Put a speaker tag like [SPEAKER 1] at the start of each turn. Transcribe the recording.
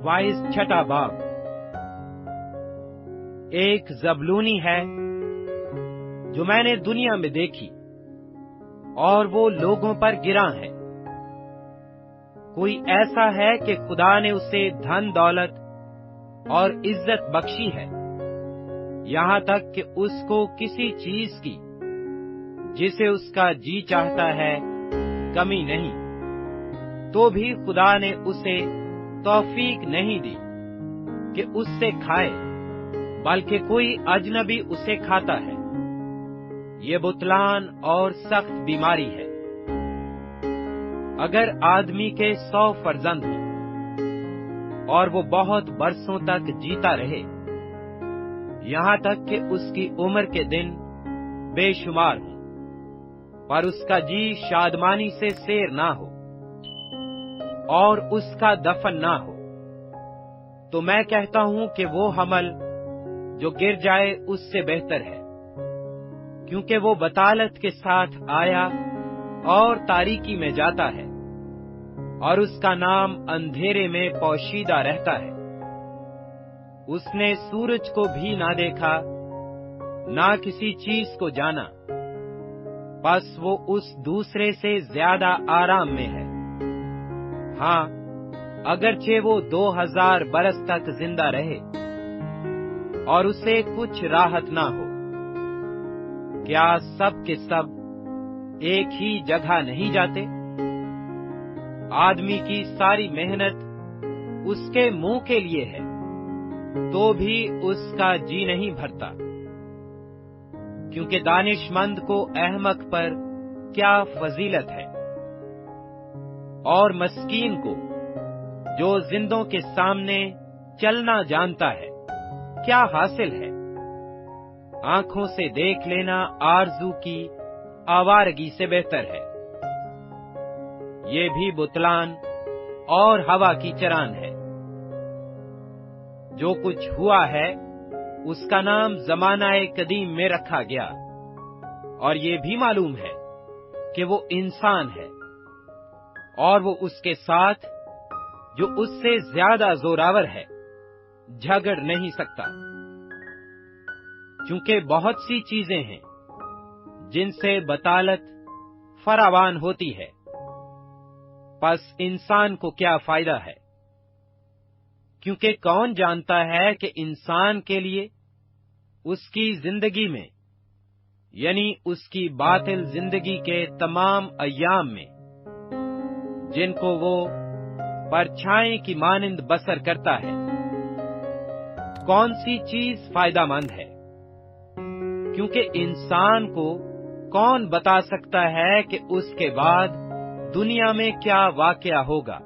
[SPEAKER 1] Wise छठा बाब। एक ज़बूलूनी है जो मैंने दुनिया में देखी, और वो लोगों पर गिरा है। कोई ऐसा है कि खुदा ने उसे धन दौलत और इज्जत बख्शी है, यहाँ तक कि उसको किसी चीज की जिसे उसका जी चाहता है कमी नहीं, तो भी खुदा ने उसे तौफीक नहीं दी कि उससे खाए, बल्कि कोई अजनबी उसे खाता है। ये बुतलान और सख्त बीमारी है। अगर आदमी के 100 फर्जंद हों और वो बहुत बरसों तक जीता रहे, यहाँ तक कि उसकी उम्र के दिन बेशुमार हों, पर उसका जी शादमानी से सैर ना हो और उसका दफन ना हो, तो मैं कहता हूं कि वो हमल जो गिर जाए उससे बेहतर है, क्योंकि वो बतालत के साथ आया और तारीकी में जाता है, और उसका नाम अंधेरे में पोशीदा रहता है। उसने सूरज को भी ना देखा, ना किसी चीज को जाना, बस वो उस दूसरे से ज्यादा आराम में है। हाँ, अगरचे वो 2000 बरस तक जिंदा रहे और उसे कुछ राहत ना हो, क्या सब के सब एक ही जगह नहीं जाते? आदमी की सारी मेहनत उसके मुंह के लिए है, तो भी उसका जी नहीं भरता, क्योंकि दानिशमंद को अहमक पर क्या फजीलत है, और मस्कीन को जो जिंदों के सामने चलना जानता है क्या हासिल है। आंखों से देख लेना आरजू की आवारगी से बेहतर है। ये भी बुतलान और हवा की चरान है। जो कुछ हुआ है उसका नाम जमानाए कदीम में रखा गया, और ये भी मालूम है कि वो इंसान है, और वो उसके साथ जो उससे ज्यादा जोरावर है झगड़ नहीं सकता, क्योंकि बहुत सी चीजें हैं जिनसे बतालत फरावान होती है, बस इंसान को क्या फायदा है? क्योंकि कौन जानता है कि इंसान के लिए उसकी जिंदगी में, यानी उसकी बातिल जिंदगी के तमाम अय्याम में, जिनको वो परछाई की मानिंद बसर करता है, कौन सी चीज फायदामंद है? क्योंकि इंसान को कौन बता सकता है कि उसके बाद दुनिया में क्या वाकया होगा?